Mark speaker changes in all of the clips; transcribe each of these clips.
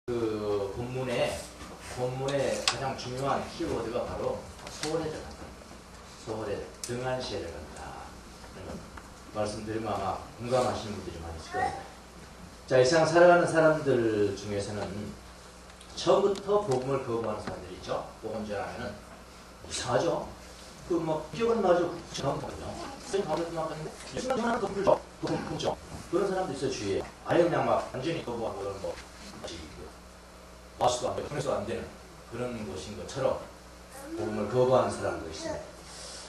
Speaker 1: 그 본문의 가장 중요한 키워드가 바로 소홀해져 간다. 소홀해 등한시해져 간다. 말씀드리면 아마 공감하시는 분들이 많이 있을 겁니다. 자, 이 세상 살아가는 사람들 중에서는 처음부터 복음을 거부하는 사람들이 있죠. 복음 전하면은 이상하죠. 그 뭐 기억은 마저 처음 보거든요. 선생님 가운데 나왔는데 무슨 하나 더 풀죠. 그죠. 그런 사람도 있어 주위에. 아예 그냥 막 완전히 거부하고 그런 뭐 마수도 안 되고 통해서 안 되는 그런 것인 것처럼 복음을 거부하는 사람도 있습니다.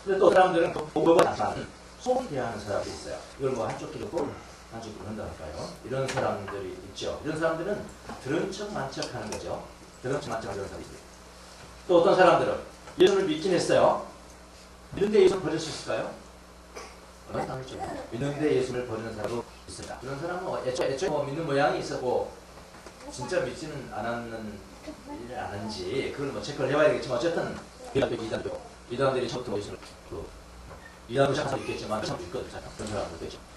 Speaker 1: 근데 또 사람들은 그 복음을 나타나는 소홀히 대하는 사람도 있어요. 이걸 뭐 한쪽 귀로 꼴 한쪽 귀로 한다니까요. 이런 사람들이 있죠. 이런 사람들은 들은 척 만척 하는 거죠. 들은 척 만척 하는 사람들이 있어요. 또 어떤 사람들은 예수를 믿긴 했어요. 믿는데 예수를 버릴 수 있을까요? 아니죠. 믿는데 예수를 버리는 사람도 있습니다. 그런 사람은 애초에 뭐 믿는 모양이 있었고 진짜 믿지는 않은지 그걸 뭐 체크를 해봐야 되겠지만 어쨌든 이단들이 처음부터 예수를 이단으로 시작한 사람도 있겠지만 그런 사람도 있거든요.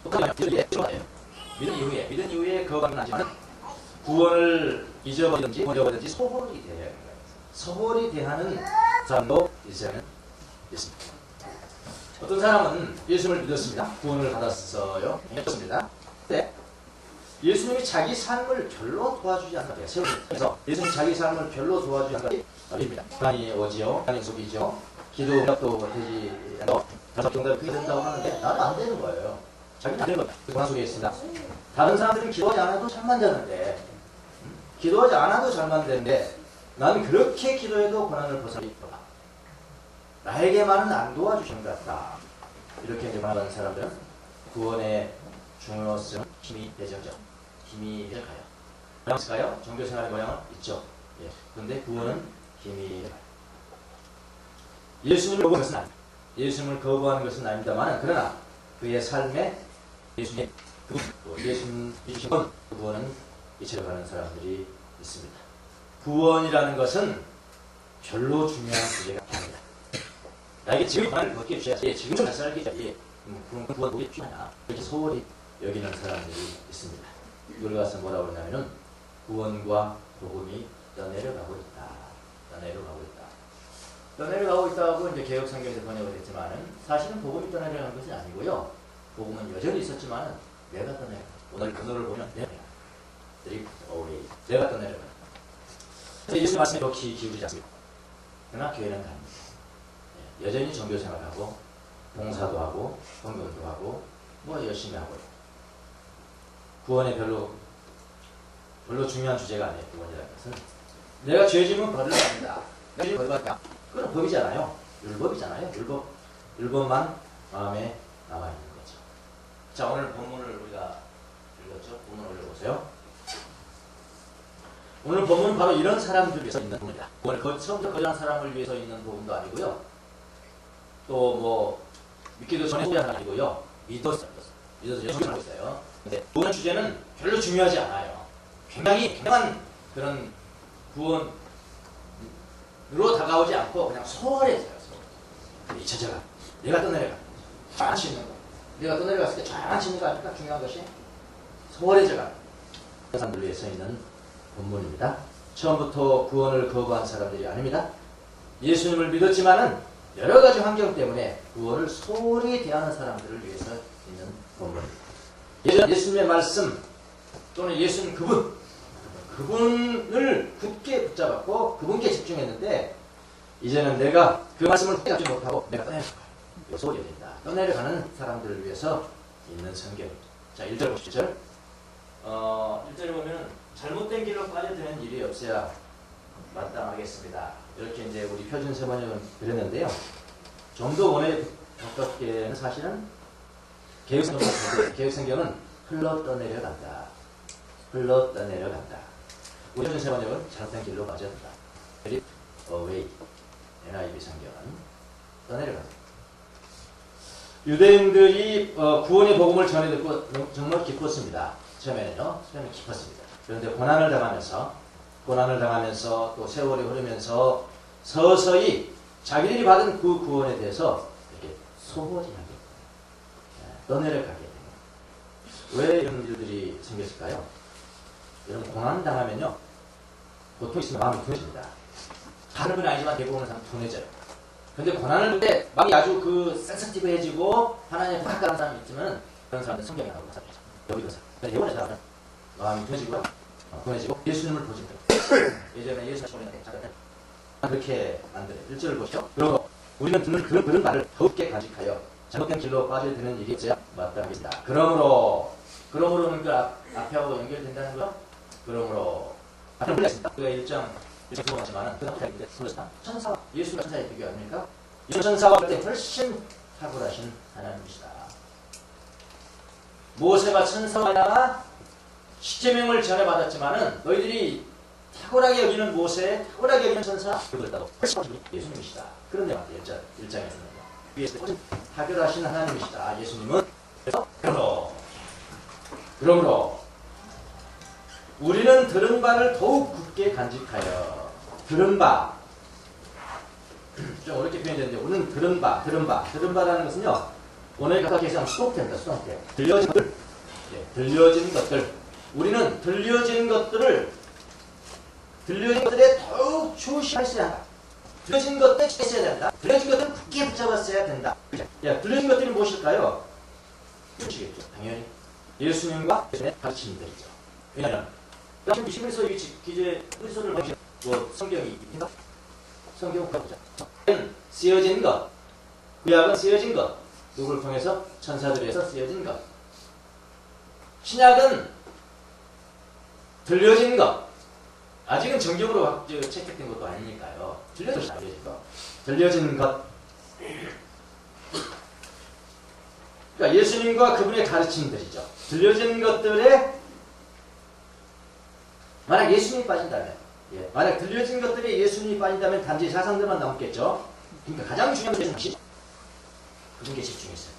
Speaker 1: 그런 사람들도 있죠. 믿은 이후에 거부하는 하지만 구원을 잊어버리든지 소홀히 대해야 합니다. 소홀히 대하는 사람도 있으면 있습니다. 어떤 사람은 예수를 믿었습니다. 구원을 받았어요. 믿었습니다. 근데 예수님이 자기 삶을 별로 도와주지 않는 거예요. 그래서 예수님이 자기 삶을 별로 도와주지 않는 것이 아닙니다. 불안이 오지요. 불안이 속이죠. 기도 응답도 되지 않고 다섯 경달 그게 된다고 하는데 나는 안 되는 거예요. 자기는 안 되는 겁니다. 그 고난 속에 있습니다. 다른 사람들은 기도하지 않아도 잘만 되는데 기도하지 않아도 잘만 되는데 나는 그렇게 기도해도 고난을 벗어나겠다. 나에게만은 안 도와주신 것 같다. 이렇게 이제 말하는 사람들은 구원의 중요성은 힘이 되죠. 힘이 가요. 모양 있을까요? 종교생활의 모양은 있죠. 예. 그런데 구원은 힘이 가요. 예수님을 거부하는 것은 아닙니다. 예수님을 거부하는 것은 아닙니다만 그러나 그의 삶에 예수님 주신 구원은 잊혀가는 사람들이 있습니다. 구원이라는 것은 별로 중요한 주제가 아닙니다. 나에게 지금 구원을 얻게 주셔야지 지금 잘 살게 해야지 그런 구원 우리 필요하냐 이렇게 소홀히 여기는 사람들이 있습니다. 이걸 가서 뭐라고 그러냐면은 구원과 복음이 떠내려가고 있다. 떠내려가고 있다고 이제 개혁성경에서 번역을 했지만은 사실은 복음이 떠내려가는 것이 아니고요. 복음은 여전히 있었지만은 내가 떠내려가. 오늘 근호를 보면 내가 떠내려가. 예수 말씀에 역시 기울이지 않습니다. 그러나 교회는 갑니다. 여전히 종교생활하고 봉사도 하고 헌금도 하고 뭐 열심히 하고요. 구원에 별로 중요한 주제가 아니에요. 구원이라는 것은 내가 죄짐은 버리러 갑니다. 내가 버리러 갈까? 그건 법이잖아요. 율법이잖아요. 율법만 마음에 남아있는 거죠. 자, 오늘 본문을 우리가 읽었죠. 본문 올려보세요. 오늘 본문은 바로 이런 사람들 위해서 있는 본문이다. 오늘 처음부터 거절한 사람을 위해서 있는 부분도 아니고요. 또 뭐 믿기도 전에 후회한 건 아니고요. 믿어서 열심히 하고 있어요. 근데 구원 주제는 별로 중요하지 않아요. 굉장한 그런 구원으로 다가오지 않고 그냥 소홀해져요. 잊혀져가. 내가 떠내려가. 쫙 있는 거. 내가 떠내려갔을 때 쫙 있는 거 아닐까? 중요한 것이 소홀해져가. 사람들 위해서 있는 본문입니다. 처음부터 구원을 거부한 사람들이 아닙니다. 예수님을 믿었지만은 여러 가지 환경 때문에 구원을 소홀히 대하는 사람들을 위해서 있는 본문입니다. 예수님의 말씀 또는 예수님 그분을 굳게 붙잡았고 그분께 집중했는데 이제는 내가 그 말씀을 붙잡지 못하고 내가 떠내려갈 거야. 소홀히 된다. 떠내려가는 사람들을 위해서 있는 성경입니다. 자, 1절 보시죠. 1절에 보면 잘못된 길로 빠져드는 일이 없어야 마땅하겠습니다. 이렇게 이제 우리 표준 세번역은 그랬는데요. 좀 더 원에 가깝게는 사실은 개혁성경은 흘러 떠내려간다. 우리 표준 세번역은 잘못된 길로 빠져든다. away. NIV 성경은 떠내려간다. 유대인들이 구원의 복음을 전해 듣고 정말 기뻤습니다. 처음에는 기뻤습니다. 그런데 고난을 당하면서 또 세월이 흐르면서 서서히 자기들이 받은 그 구원에 대해서 이렇게 소홀히 하게 떠내려가게 됩니다. 왜 이런 일들이 생겼을까요? 여러분 고난 당하면요 고통 있으면 마음이 둔해집니다. 다른 건 아니지만 대부분은 사람 둔해져요. 근데 고난을 볼 때 마음이 아주 그 센서티브해지고 하나님의 가까운 사람이 있으면 그런 사람들 성경에 나오고 사람이죠. 여기도 사람. 대부분의 사람은 마음이 둔해지고요. 둔해지고 예수님을 보지 못해요. 예전에 예수님을 보는데 그렇게 만들어요. 1절을 보시죠. 그리고 우리는 듣는 그런 말을 더욱게 간직하여 잘못된 길로 빠져드는 일이 있어야 마땅하겠습니다. 그러므로는 그 앞에하고 연결된다는 거요. 그러므로 앞에 불렸습니다. 그가 일정 그거 같지만은 그 앞에 불렀다. 천사와 예수가 천사의 비교 아닙니까? 이 천사와 볼 때 훨씬 탁월하신 하나님이시다. 모세가 천사와 십계명을 전해받았지만은 너희들이 탁월하게 여기는 모세, 탁월하게 여기는 천사, 그것보다도 훨씬 예수님이시다. 그런 내용 같아요. 1장에서는. 위에서 훨씬 탁월하신 하나님이시다. 예수님은. 그래서 그러므로 우리는 들은 바를 더욱 굳게 간직하여 들은 바. 좀 어렵게 표현되는데 우리는 들은 바라는 것은요. 오늘 갖다 계시면 수동태입니다. 수동태. 들려진 것들. 예, 들려진 것들. 우리는 들려진 것들에 더욱 조심했어야 한다. 들려진 것들 지켰어야 된다. 들려진 것들을 굳게 붙잡았어야 된다. 야, 들려진 것들이 무엇일까요? 보시겠죠. 당연히 예수님과 예수님의 가르침들이죠. 왜냐하면 21서 기재 의서를 보시면 뭐 성경이 있나? 성경을 보자. 쓰여진 것, 구약은 쓰여진 것, 누구를 통해서? 천사들에서 쓰여진 것. 신약은 들려진 것. 아직은 정경으로 채택된 것도 아니니까요. 들려진 것. 그러니까 예수님과 그분의 가르침들이죠. 들려진 것들에 만약 예수님이 빠진다면, 만약 들려진 것들에 예수님이 빠진다면 단지 사상들만 남겠죠. 그러니까 가장 중요한 것은 그분께 집중했어야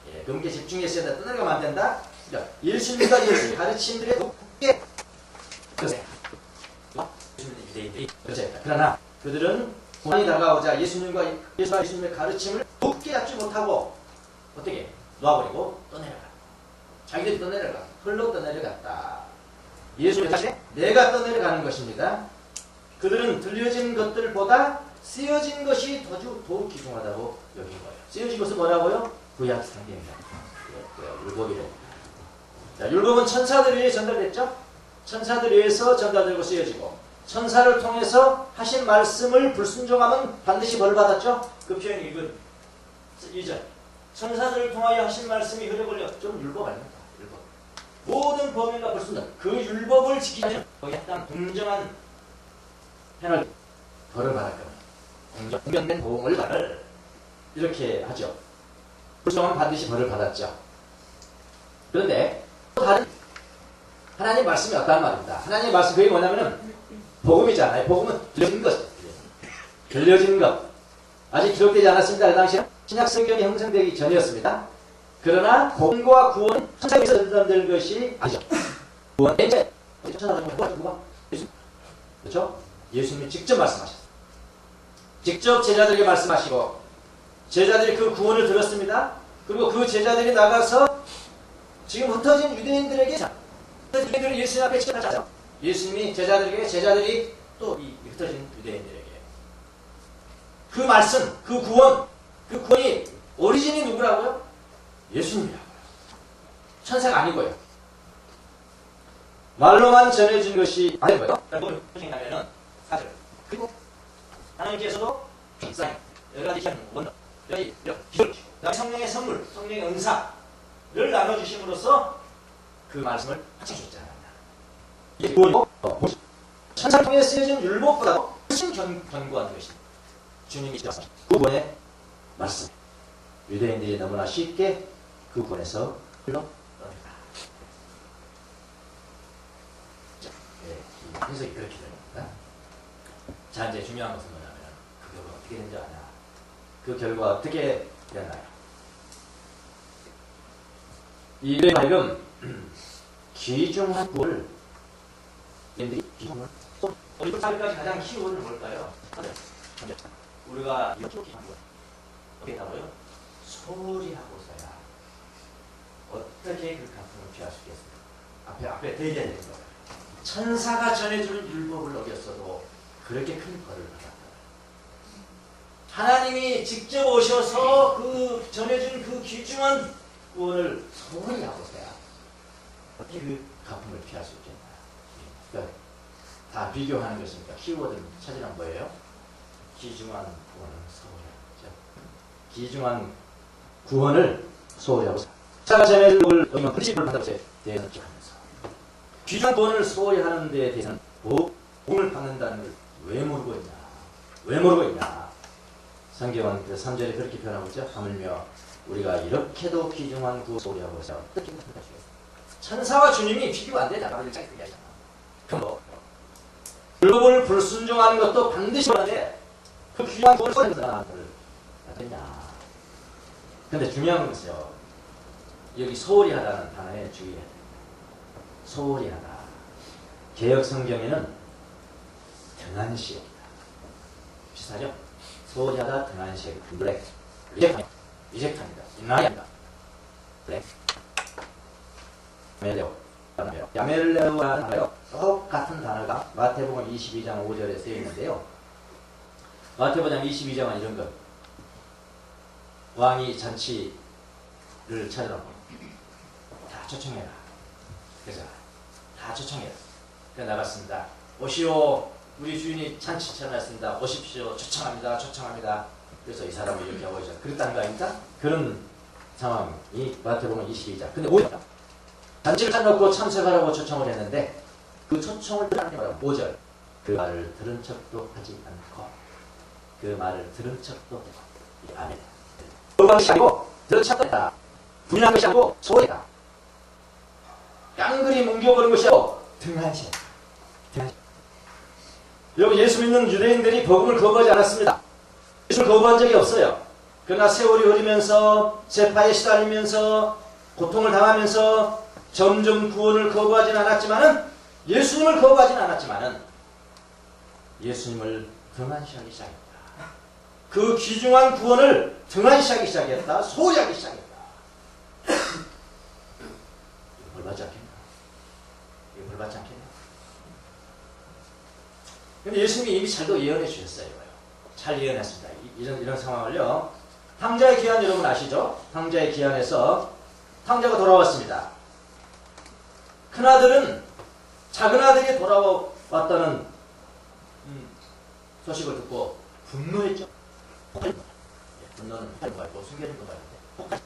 Speaker 1: 된다. 그분께 집중했어야 된다. 떠나가면 안 된다. 그러니까 예수님과 예수님의 가르침들에 높게 유대인들이 그렇습니다. 그러나 그들은 고난이 다가오자 예수님과 예수님의 가르침을 높게 잡지 못하고 어떻게? 놔버리고 떠내려가. 자기들이 떠내려가. 홀로 떠내려갔다. 예수님 자신에 내가 떠내려가는 것입니다. 그들은 들려진 것들보다 쓰여진 것이 더욱 귀중하다고 여긴 거예요. 쓰여진 것은 뭐라고요? 구약 성경입니다. 율법이래. 자, 율법은 천사들 위해 전달됐죠? 천사들 위해서 전달되고 쓰여지고 천사를 통해서 하신 말씀을 불순종하면 반드시 벌받았죠? 그 표현이 이건 2절. 천사들을 통하여 하신 말씀이 흐려버려. 좀 율법 아닙니까? 율법. 모든 범인과 불순종. 그 율법을 지키면 거기에 해당 공정한 패널 벌을 받을 겁니다. 공정된 보응을 받을. 이렇게 하죠. 불순종하면 반드시 벌을 받았죠. 그런데 또 다른 하나님 말씀이 어떠한 말입니다. 하나님의 말씀 그게 뭐냐면은 복음이잖아요. 복음은 들려진 것. 들려진 것. 아직 기록되지 않았습니다. 그 당시에 신약 성경이 형성되기 전이었습니다. 그러나 복음과 구원은 천사에서 전달될 것이 아니죠. 구원 이제 천사가 누가? 예수님. 그렇죠? 예수님이 직접 말씀하셨어요. 직접 제자들에게 말씀하시고 제자들이 그 구원을 들었습니다. 그리고 그 제자들이 나가서 지금 흩어진 유대인들에게 유대인들을 예수님 앞에 찾아가죠. 예수님이 제자들이 또 이 흩어진 유대인들에게 그 말씀, 그 구원이 오리진이 누구라고요? 예수님이라고요. 천사가 아니고요. 말로만 전해진 것이 아니고요. 뭘 하냐면은 사실 그리고 하나님께서도 사인 여러 가지 원론, 기술, 성령의 선물, 성령의 은사를 나눠주심으로써 그 말씀을 확증하셨잖아요. 이게 구원이고 천사를 통해 쓰여진 율법보다도 훨씬 견고한 것이 주님이 지어서 그 구원의 말씀. 유대인들이 너무나 쉽게 그 구원에서 흘러갑니다. 해석이 그렇게 됩니다. 자, 이제 중요한 것은 뭐냐면 그 결과가 어떻게 된지 아냐. 그 결과가 어떻게 되나요? 이들의 말은 귀중한 구원을 우리 사회까지 가장 키운 건 뭘까요? 우리가 이렇게 귀한 거 어떻게 하고요? 소리하고서야 어떻게 그 감동을 피할 수 있겠습니까? 앞에 대기해야 되는 거예요. 천사가 전해주는 율법을 어겼어. 그렇게 큰 벌을 받았다. 하나님이 직접 오셔서 그 전해준 그 귀중한 구원을 소홀히 하고서야 어떻게 그 가품을 피할 수 있겠나. 그러니까 다 비교하는 것이니까 키워드 찾으란 뭐예요? 귀중한 구원을 소홀히 하죠. 귀중한 구원을 소홀히 하고 자제멜을 여기만 프리시플을 한다고 대해서 하면서 귀중한 구원을 소홀히 하는 데에 대해서는 복을 받는다는 걸 왜 모르고 있냐? 왜 모르고 있냐? 성경은 그 3절에 그렇게 표현하고 있죠. 하물며 우리가 이렇게도 귀중한 구원을 소홀히 하고 있어요. 어떻게 생각하시겠어요? 천사와 주님이 비교가 안 되잖아. 그럼 뭐 율법을 불순종하는 것도 반드시 하는데 그 귀중한 구원을 소홀히 하는 것을 어떻냐? 근데 중요한 것은요. 여기 소홀히 하다는 단어에 주의해야 돼요. 소홀히 하다. 개혁 성경에는 등한시입니다. 비슷하죠? 소홀히 하다 등한시. 블랙. 리젝트합니다. 인라이합니다. 블랙. 야멜레오라는 단어요. 똑같은 단어가 마태복음 22장 5절에 쓰여 있는데요. 마태복음 22장은 이런 것. 왕이 잔치를 차려놓고 다 초청해라. 그래서 다 초청해라. 그래서 나갔습니다. 오시오. 우리 주인이 잔치 차려놨습니다. 오십시오. 초청합니다. 초청합니다. 그래서 이 사람을 이렇게 하고 있어요. 그랬다는 거 아닙니까? 그런 상황이 마태복음 22장. 근데 5절. 잔치를 차려놓고 참석하라고 초청을 했는데 그 초청을 들은 게 바로 5절. 그 말을 들은 척도 하지 않고 그 말을 들은 척도 안 했다. 그런 것이 아니고 들은 척도 했다. 분양한 것이 아니고 소리다. 깡그리 뭉겨버린 것이 아니고 등한시했다. 여러분 예수 믿는 유대인들이 복음을 거부하지 않았습니다. 예수를 거부한 적이 없어요. 그러나 세월이 흐르면서 재파에 시달리면서 고통을 당하면서 점점 구원을 거부하지는 않았지만은 예수님을 거부하지는 않았지만은 예수님을 등한시하기 시작했다. 그 귀중한 구원을 등한시하기 시작했다. 소홀히하기 시작했다. 이거 벌받지 않겠나? 이거 벌받지 않겠나? 근데 예수님이 이미 잘도 예언해 주셨어요. 잘 예언했습니다. 이런 상황을요. 탕자의 기한 여러분 아시죠? 탕자의 기한에서 탕자가 돌아왔습니다. 큰아들은 작은 아들이 돌아왔다는 소식을 듣고 분노했죠. 분노는 하는 거 말고 숨겨진 거 말인데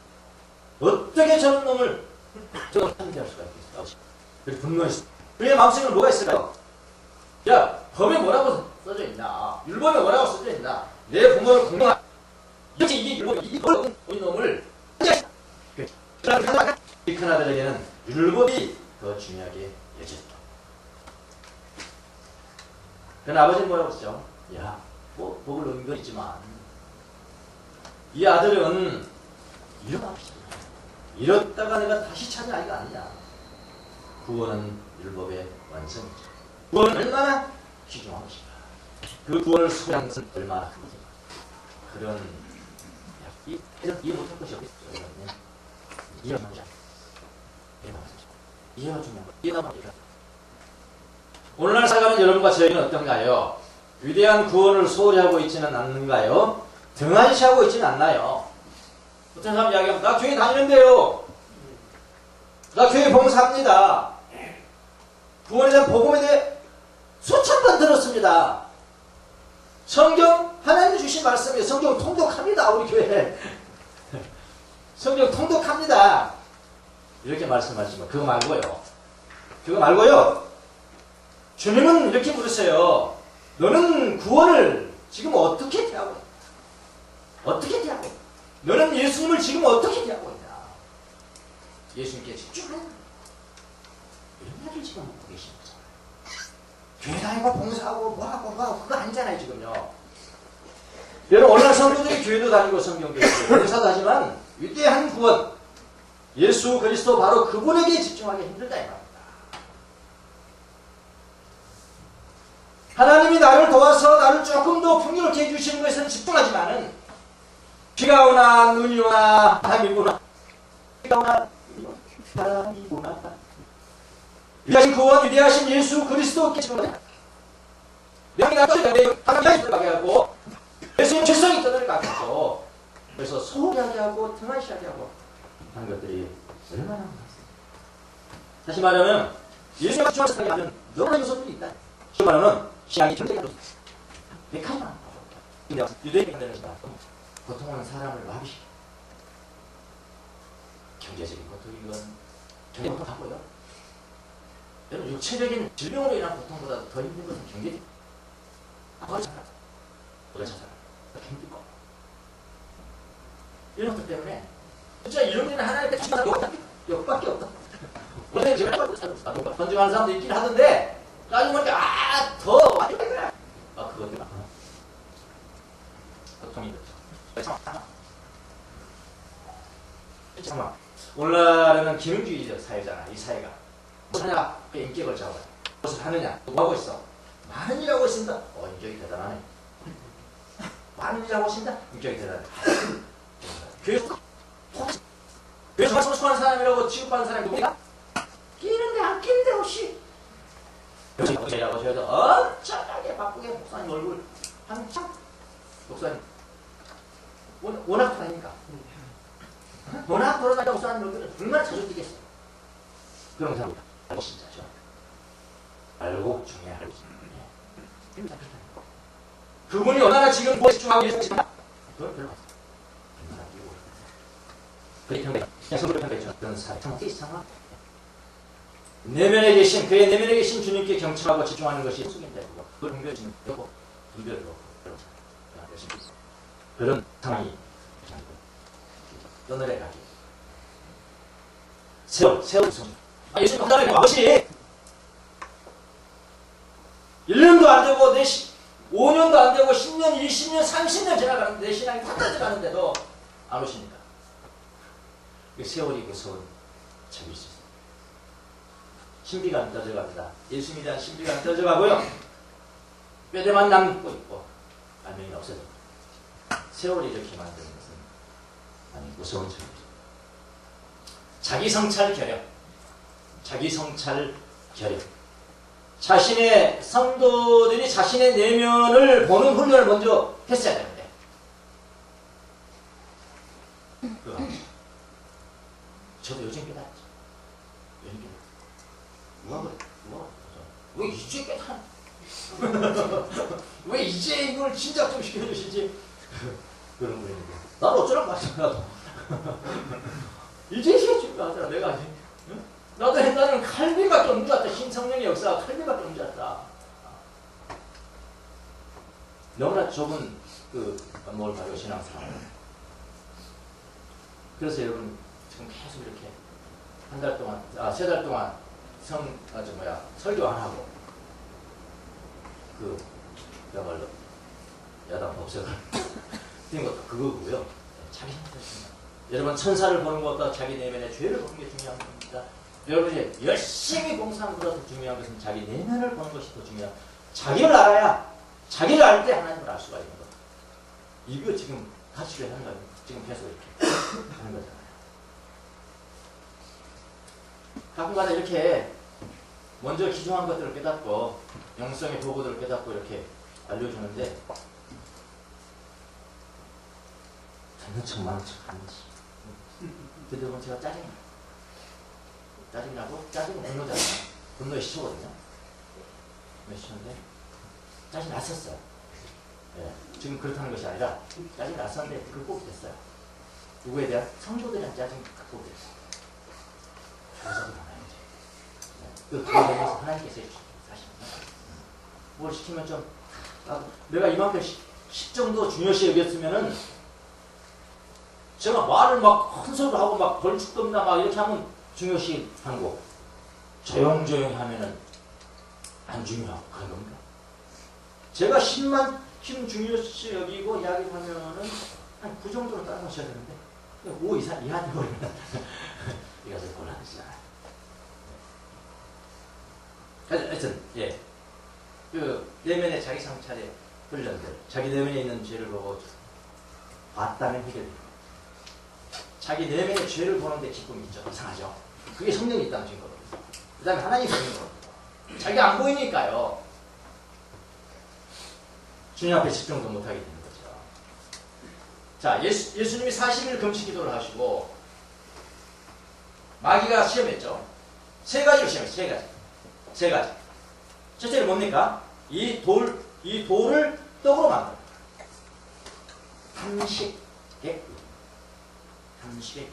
Speaker 1: 어떻게 저런 놈을 저걸 탕자할 수가 있겠어? 그래서 분노했어. 그의 마음속에 뭐가 있을까요? 야, 법에 뭐라고 써져 있나? 율법에 뭐라고 써져 있나? 내 부모를 공경하. 이렇게 이게 율법이 이 놈을 이 큰아들에게는 율법이 더 중요하게 여겨졌다. 그러나 아버지는 뭐라고 했죠? 야, 뭐 복을 얻은 건 있지만 이 아들은 이렇다가 내가 다시 찾은 아이가 아니냐. 구원은 율법의 완성이죠. 구원은 얼마나 귀중한 것인가. 그 구원을 소유한 것은 얼마나 큰 것인가. 그런 이해 못할 것이 없겠죠. 이해가 중요하지 않아요. 이해가 중요한 거예요. 이해가 중요한 거예요. 오늘날 살아가는 여러분과 저희는 어떤가요? 위대한 구원을 소홀히 하고 있지는 않는가요? 등한시하고 있지는 않나요? 어떤 사람 이야기하면 나 교회 다니는데요. 나 교회 봉사합니다. 구원에 대한 복음에 대해 수천 번 들었습니다. 성경 하나님 주신 말씀이에요. 성경 통독합니다. 우리 교회. 성경 통독합니다. 이렇게 말씀하시면 그거 말고요. 주님은 이렇게 물으세요. 너는 구원을 지금 어떻게 대하고 있냐? 어떻게 대하고 있냐? 너는 예수님을 지금 어떻게 대하고 있냐? 예수님께 집중하는 이런 이야기를 지금 하고 계시는 거잖아요. 교회 다니고 봉사하고 뭐하고 그거 아니잖아요 지금요. 여러분 오늘날 성도들이 교회도 다니고 성경도 읽고 봉사도 하지만 위대한 구원 예수 그리스도 바로 그분에게 집중하기 힘들다 이 말입니다. 하나님이 나를 도와서 나를 조금 더 풍요롭게 해주시는 것에는 집중하지만은 비가 오나 눈이 오나 바람이구나 비가 오나 바람이구나 위대하신 구원 위대하신 예수 그리스도께 집중하자. 내가 하나님과 하나님이 하고 예수님 죄성이 떠나를 가겠죠. 그래서 소홀하게 하고 등한시하게 하고 하는 것들이 얼마나 많습니다. 다시 말하면 예수님과 주어서 하면 너무나 요소들이 있다. 쉽게 말하면 신앙이 경제가 백화만 근데 유대인이 만드는 것 고통하는 사람을 마비시켜 경제적인 고통이건 경제가 고통하고요. 여러분 육체적인 질병으로 인한 고통보다 더 힘든 것은 경제적 어려잖아. 어려잖아. 힘들고 이런 것들 때문에 진짜 이런 데는 하나님께 주시는 욕밖에 없다. 원래 제가 건증하는 사람도 있긴 하던데 나중에 보니까 더 그것들 고통이 잠깐만 오늘날에는 기능주의적 사회잖아. 이 사회가 무슨 하냐 그 인격을 잡아요. 무엇을 하느냐 뭐 하고 있어 많은 일 하고 있습니다. 인격이 대단하네. 많은 일 하고 있습니다. 인격이 대단해. 교회에서 소수하는 사람이라고 취급하는 사람이 누구야? 끼는데 안 끼는데 없이 여기 어제라고 저희도 엄청나게 바쁘게 목사님 얼굴 한참 목사님 워낙 다니까 워낙 돌아다니다 목사님 얼굴을 얼마나 자주 뛰겠어. 그런 사람 알고 진짜죠. 알고 중요해 알고 진짜 그분이 얼마나 지금 무엇에 집중하고 계시나 그건 별로 없어. 얼마나 뛰고 그렇게 평가해 그냥 서로 평가해주는 그런 사회 정말 이상하 내면에 계신 그의 내면에 계신 주님께 경청하고 집중하는 것이 속인데 그걸 분별해주는 거고 분별로 그런 상황이 오늘의 가기 세월 우선 예수님 한다는 게 무엇이 1년도 안 되고 5년도 안 되고 10년, 20년, 30년 지나가는데 내 신앙이 다 떨어져가는데도 안 오시니까 세월이 그 세월 참을 수 있어요. 신비가 떨어져갑니다. 예수님에 대한 신비가 떨어져가고요. 뼈대만 남고 있고 알맹이가 없어져요. 세월이 이렇게 만드는 것은 아니 무서운 점이죠. 자기 성찰 결여. 자기 성찰 결여. 자신의 성도들이 자신의 내면을 보는 훈련을 먼저 했어야 되는데 저도 요즘 깨달았죠. 요즘 깨달았죠. 누가 그래? 왜 이제 깨달아? 왜 이제 이걸 진작 좀 시켜주시지? 그런 거예요. 나도 어쩌라고 하잖아. 이제 중요하더라. 내가 아직 나도 옛날에는 칼빈밖에 없는 줄 알았다. 신성령의 역사가 칼빈밖에 없는 줄 알았다. 너무나 좁은 뭘 가지고 신앙생활. 그래서 여러분 지금 계속 이렇게 한 달 동안, 3달 동안 설교 안 하고 그야말로 야당 법석을 뛴 것도 그거고요. 자기 생각했습니다. 여러분 천사를 보는 것보다 자기 내면의 죄를 보는 게 중요한 겁니다. 여러분이 열심히 봉사하는 것보다 중요한 것은 자기 내면을 보는 것이 더 중요합니다. 자기를 알아야 자기를 알 때 하나님을 알 수가 있는 것. 이거 지금 같이 하는 거예요. 지금 계속 이렇게 하는 거잖아요. 가끔가다 이렇게 먼저 기중한 것들을 깨닫고 영성의 보고들을 깨닫고 이렇게 알려주는데 듣는 척 많은 척 하는 거지. 그때 보면 제가 짜증나고 짜증이 분노잖아요. 분노의 시초거든요. 분노의 시초인데 짜증 났었어요. 네. 지금 그렇다는 것이 아니라 짜증 났었는데 극복이 됐어요. 누구에 대한? 성도들에 대한 짜증이 극복이 됐어요. 저자도 많아야지. 그거에 대해서 하나님께서 해주십니다. 사실 뭘 시키면 좀 내가 이만큼 10 정도 중요시 여겼으면은 제가 말을 막 큰 소리로 하고 막 벌칙겁니다 막 이렇게 하면 중요시 하는 거고 조용조용히 하면은 안 중요하고 그런 겁니다. 제가 10만 힘 중요시 여기고 이야기하면은 한 9 정도로 따라가셔야 되는데 5 이상 이하에 버리면 이것을 곤란하시잖아요. 하여튼 예, 내면의 자기 성찰의 훈련들, 자기 내면에 있는 죄를 보고 봤다면 해결됩니다. 자기 내면의 죄를 보는데 기쁨이 있죠. 이상하죠. 그게 성령이 있다는 증거거든요. 그 다음에 하나님이 보이는 거거든요. 자기가 안 보이니까요. 주님 앞에 집중도 못하게 되는 거죠. 자, 예수님이 40일 금식 기도를 하시고 마귀가 시험했죠. 세 가지로 시험했어요. 세 가지. 첫째는 뭡니까? 이 돌을 떡으로 만든다. 탐식의 탐식의.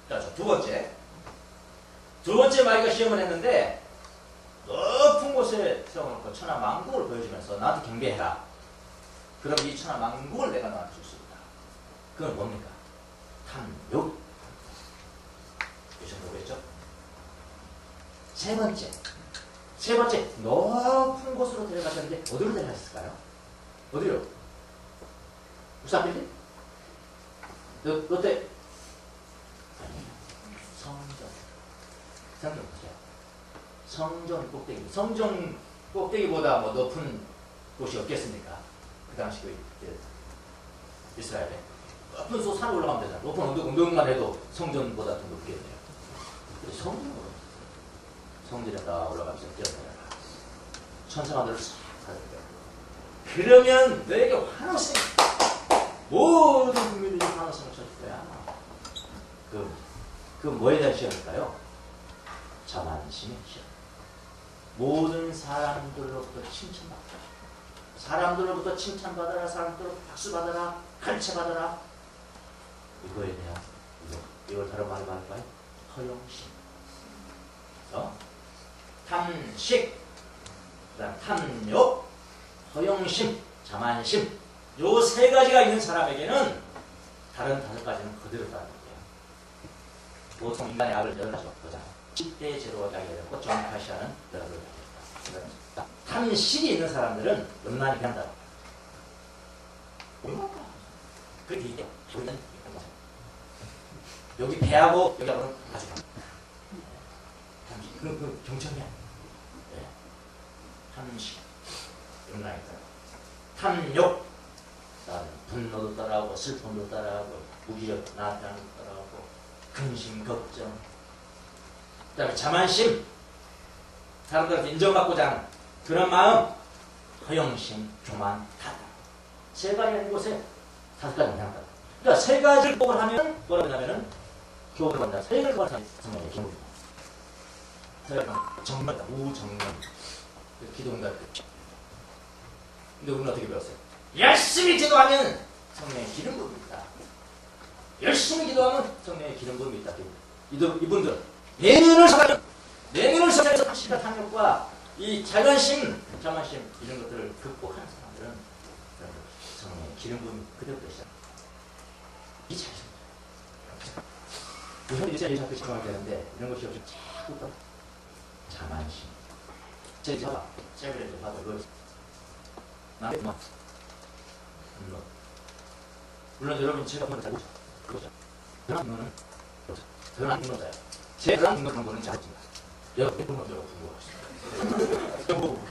Speaker 1: 자, 두 번째 마귀가 시험을 했는데 높은 곳에 세워놓고 천하만국을 보여주면서 나한테 경배해라. 그럼 이 천하만국을 내가 너한테 줄 수 있다. 그건 뭡니까? 탐욕. 이 정도로 했죠. 세 번째 높은 곳으로 데려가셨는데 어디로 데려갔을까요? 어디로? 우사빌리? 롯데? 성전 보세요. 성전 꼭대기. 성전 꼭대기보다 뭐 높은 곳이 없겠습니까? 그 당시 그 이스라엘에 높은 산에 올라가면 되잖아요. 높은 언덕만 해도 성전보다 더 높겠네요. 성전에 다 올라가면서 뛰어내려라. 천사가 너를 싹 가져가. 그러면 너에게 환호성, 모든 국민들이 환호성을 쳐줄 거야. 그 뭐에 대한 시험일까요? 자만심의 시험. 모든 사람들로부터 칭찬받아라. 사람들로부터 칭찬받아라. 사람들로부터 박수받아라. 가르쳐받아라. 이거에 대한 이걸 다른 말로 말할까요? 허영심. 그래서 탐식, 그다음 탐욕, 허영심, 자만심. 요 세 가지가 있는 사람에게는 다른 다섯 가지는 그대로 따르는 거예요. 보통 인간의 악을 여러 가지로 보잖아요. 10대 제로가 이야기하고 정카시아는 여러 가지로 이야기합니다. 탐식이 있는 사람들은 음란히 변한다. 그 뒤에 여기 배하고 여기하고는 아주 탐식. 그 경청이야. 네. 탐식, 음란이다. 탐욕, 분노도 따라하고 슬픔도 따라하고 무기력 나타나는 것도 따라하고 근심 걱정. 그다음에 자만심, 사람들한테 인정받고자 하는 그런 마음. 허영심, 교만, 타다. 세 가지 있는 곳에 다섯 가지 나온다. 그러니까 세 가지를 복을 하면 뭐라고 하냐면은 교훈을 받는다. 세 가지를 복을 하면 정말 기록입니다. 정말 무정면 기도인가. 근데 우리는 어떻게 배웠어요? 열심히 기도하면 성령의 기름 부음입니다. 열심히 기도하면 성령의 기름 부음이 있다. 이분들 내면을 성장해서 탐식과 탐욕과 이 자만심 이런 것들을 극복하는 사람들은 성령의 기름 부음이 그대로 되시다. 이 자신입니다. 우선 이제 자꾸 집중하게 되는데 이런 것이 없이 자꾸 또 자만심. 제가 봐봐. 제가 봐봐. 이거 나의 분노. 물론 여러분 제가 분노를 잘 보죠. 그거죠. 그런 분노는 그런 분노자예요. 제 그런 분노 그런 거는 잘했습니다. 여러분 분노가 있습니다.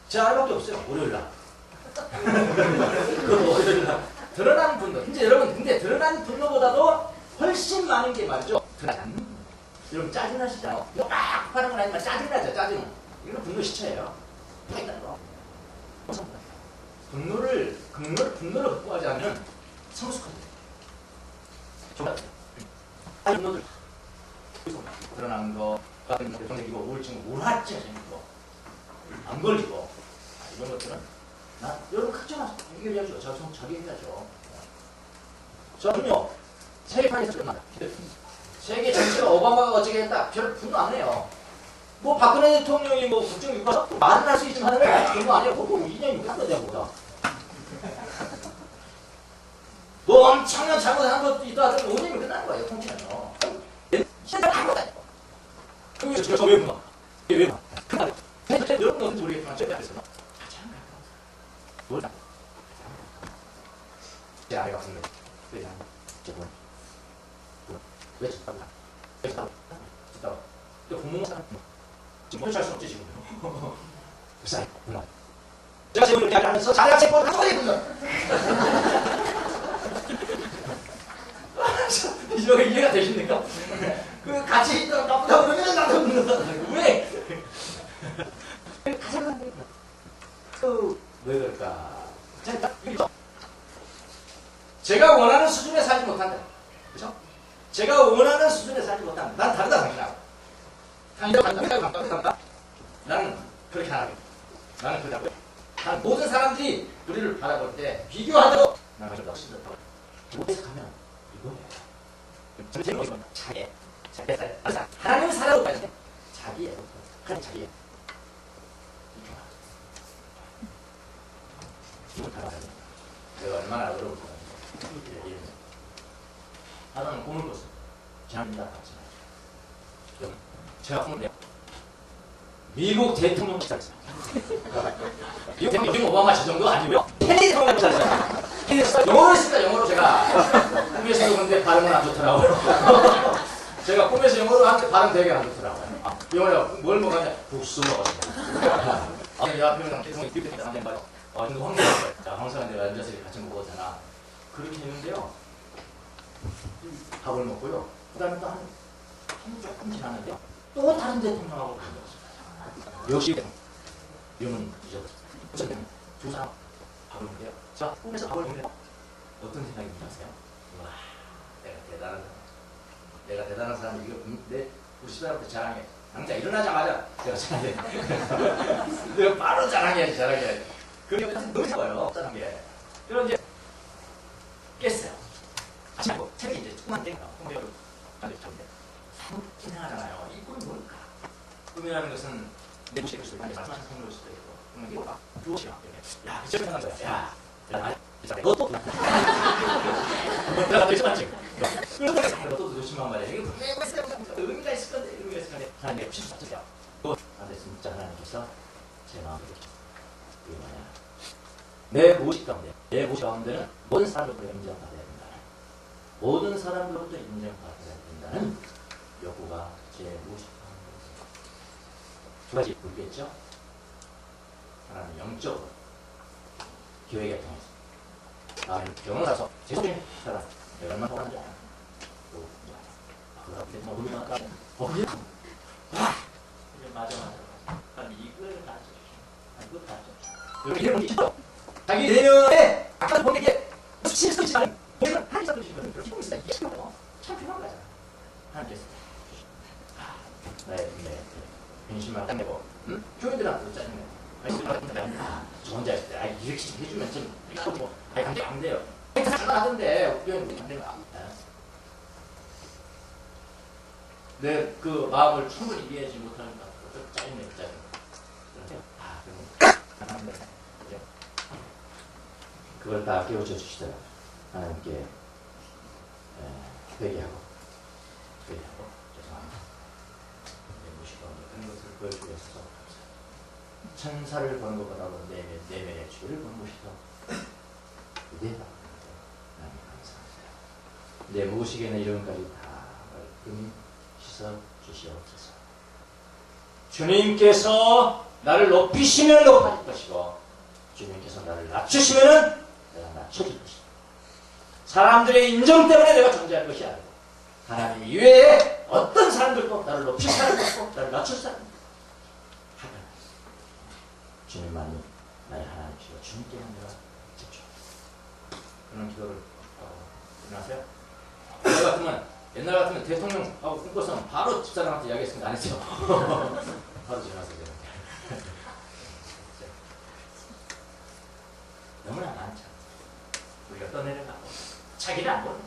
Speaker 1: 제 알밖에 없어요. 월요일날. 그 월요일날 드러나는 분노. 이제 여러분 근데 드러나는 분노보다도 훨씬 많은 게 말이죠. 드러나지 않는 분노. 여러분 짜증나시잖아요. 이거 막 하는 건 아니지만 짜증나죠. 짜증. 이거는 분노 시초예요. 있다는 거. 분노를 극복하지 않으면 성숙합니다. 정말 분노들 드러나는 거, 병생기고 우울증, 우울증이 생기고 안 걸리고 이런 것들은 여러분 걱정하세요. 해결해야죠. 자기 해야죠. 저는요 세계판에서 끝납니다. 세계 전체가 오바마가 어쩌게 했다. 별 분노 안 해요. 뭐 박근혜 대통령이 뭐 국정 육아서 말은 할 수 있지만 그런 거 아니야. 그거 2년 6년 되는 거다. 뭐 엄청난 잘못한 것도 있다하더라도 5년이면 끝나는 거예요. 통치는요. 시간 아무것도 아니고. 그래서 저왜 문화? 왜 문화? 여러분 어딘지 모르겠지만 저희 앞에서 가장 가까운 사람. 뭘 제 아이가 왔습니다. 왜 자? 제 분. 왜 쳤다고? 왜 쳤다고? 쳤다고. 근데 부모가 사람 지금 펼쳐할 수 없지 지금. 불쌍해. 문화. 제가 지금 이렇게 하면서 자네가 제 거를 가져가야 되거든요. 이거 이해가 되십니까? 그 같이 있다가 나쁘다고 그러면 나도 왜? 가져가는 그 왜 그럴까? 제가 원하는 수준에 살지 못한다. 그렇죠? 제가 원하는 수준에 살지 못한다. 난 다르다 당신하고. 당신하고 감각한다. 나는 그렇게 안 하겠다. 나는 그렇게 하고요. 모든 사람들이 우리를 바라볼 때 비교하도록 나는 그렇게 하고 그곳에 가면 이거예요. 자기. 하나님을 살아도 봐야 돼. 자기예요. 하나님 자기예요. 이걸 달아야 돼. 내가 얼마나 어려울까. 하나는 꿈을 꿨어. 지난다 같지만. 제가 꿈을 내요. 미국 대통령 못살았어요. 미국 대통령 오바마 저 정도 아니고요. 케네디 대통령 못살았어요. 영어로 했습니다. 영어로 제가 꿈에서도 근데 발음은 안 좋더라고요. 제가 꿈에서 영어로 하는데 발음 되게 안 좋더라고요. 영어로 뭘 먹었냐? 국수 먹었어요. 내 앞에는 대통령이 이렇게 나한테 말이야. 근데 황사가 자, 황사가 내가 앉아서 같이 먹었잖아. 그렇게 했는데요. 밥을 먹고요. 그 다음에 또 한 조금 지났는데요. 또 다른 대통령하고 먹었어요. 역시 이름은 잊어버렸어요. 두 사람 밥을 먹는데요. 자, 꿈에서 밥을 먹는데 어떤 생각이 드세요? 와, 내가 대단한 사람. 이거 우리 시대부터 자랑해. 당장 일어나자마자 제가 자랑해. 내가 바로 자랑해야지, 자랑해야지. 그게 너무 좋아요, 자는 게. 그럼 이제 깼어요. 아침에 책이 이제 조그만 땡겨. 공부를 가지고 쳤는데 생각하잖아요. 이 꿈이 뭘까? 꿈이라는 것은 내 무식일 수도 있고, 말씀하신 생각일 수도 있고, 그러면 이거 봐. 무엇이야? 야, 그저 생각한 거야. 야, 너도 내가 또 있었지. 너도 조심한 말이야. 이게 의미가 있을 건데, 의미가 있을 건데. 하나님 없이 맞죠? 근데 진짜 하나님께서 제 마음을 그게 뭐냐? 내 무식 가운데는 모든 사람들로부터 인정받아야 된다. 모든 사람들로부터 인정받아야 된다는 요구가 제 무식 가운데 두 가지 있겠죠? 하나는 영적으로 교회가 통해서 병원 가서 제 속에 사람 내가 얼마나 통하는지 알아. 그런데 뭐 우리가 아까 맞아. 이걸 가르쳐주시오. 이걸 가르쳐주시오. 이렇게 이런 게 있어. 자기 내면에 아까 보는 게 실수지 않은 보이는 하나님께서 주시거든요. 그렇게 있습니다. 이게 참 필요한 거잖아. 하나님께서 나의 변심만 딱 내고 교인들한테 짜증내. 저 혼자 있을 때 이렇게 해주면 좀 이거 감정이 안 돼요. 하던데 교인들이 안 되면 안 돼. 내 그 마음을 충분히 이해하지 못하니까 짜증내. 그걸 다 깨우쳐 주시더라고요. 하나님께 회개하고 죄송합니다. 무시하고 그런 것을 보여주기 위해서 천사를 보는 것보다도 내면의 주를 보는 것이 더 위대하다. 하나님 감사합니다. 내 무식에는 이름까지 다 말끔히 씻어 주시옵소서. 주님께서 나를 높이시면 높아질 것이고 주님께서 나를 낮추시면 내가 낮춰질 것이다. 사람들의 인정 때문에 내가 존재할 것이 아니고 하나님 이외에 어떤 사람들도 나를 높일 사람도 없고 나를 낮출 사람도 없고 하나님 주님만이 나의 하나님이시고 주님께만 내가 집중합니다. 그런 기도를 일어나세요. 옛날 같으면 대통령하고 꿈꿔서는 바로 집사람한테 이야기했으면 안 했죠. 바로 전화하세요. 너무나 많죠. 우리가 떠내려가고 자기를 안 보는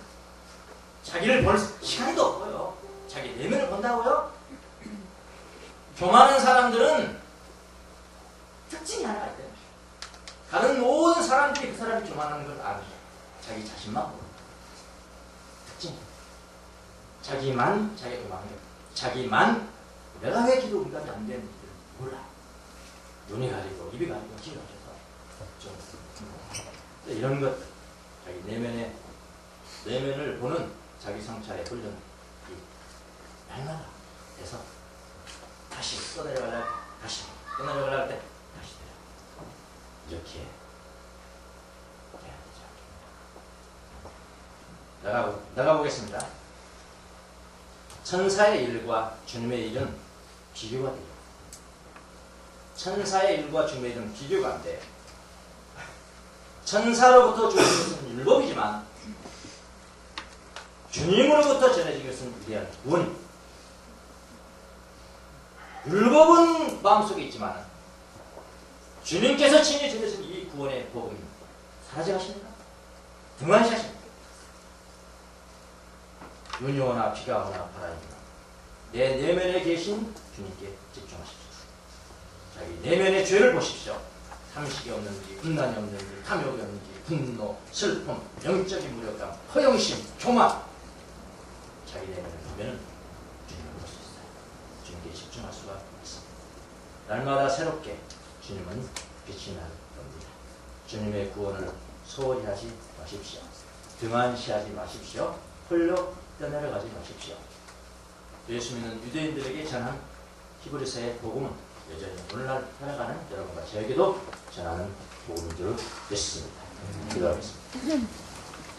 Speaker 1: 자기를 볼 시간도 없고요. 자기 내면을 본다고요? 교만한 사람들은 특징이 하나가 있대요. 다른 모든 사람들이 그 사람이 교만하는 걸 아니죠. 자기 자신만 모르는 특징. 자기만 자기가 교만해요. 자기만 내가 왜 기도 응답이 안 되는지 몰라. 눈이 가리고 입이 가리고 귀가 가려서 좀 이런 것 자기 내면을 보는 자기 성찰의 훈련이 날마다 해서 다시 떠내려가려 할 때 다시 떠내려가려 할 때 다시 이렇게 해야 되죠. 나가보겠습니다. 천사의 일과 주님의 일은 비교가 돼요. 천사의 일과 주님의 일은 비교가 안 돼. 천사로부터 주어진 것은 율법이지만 주님으로부터 전해진 것은 위대한 구원입니다. 율법은 마음속에 있지만 주님께서 친히 전해진 이 구원의 복음이 사라져가십니다. 등한시하십니다. 눈이 오나 비가 오나 바람이 오나 내 내면에 계신 주님께 집중하십시오. 자기 내면의 죄를 보십시오. 탐식이 없는지, 분란이 없는지, 탐욕이 없는지, 분노, 슬픔, 영적인 무력감, 허영심, 교만. 자기 내면을 보면 주님을 볼 수 있어요. 주님께 집중할 수가 있습니다. 날마다 새롭게 주님은 빛이 날 겁니다. 주님의 구원을 소홀히 하지 마십시오. 등한시하지 마십시오. 홀로 떠내려가지 마십시오. 예수 믿는 유대인들에게 전한 히브리서의 복음은 여전히 오늘날 살아가는 여러분과 저에게도 전하는 복음인 줄 믿습니다. 기도하겠습니다.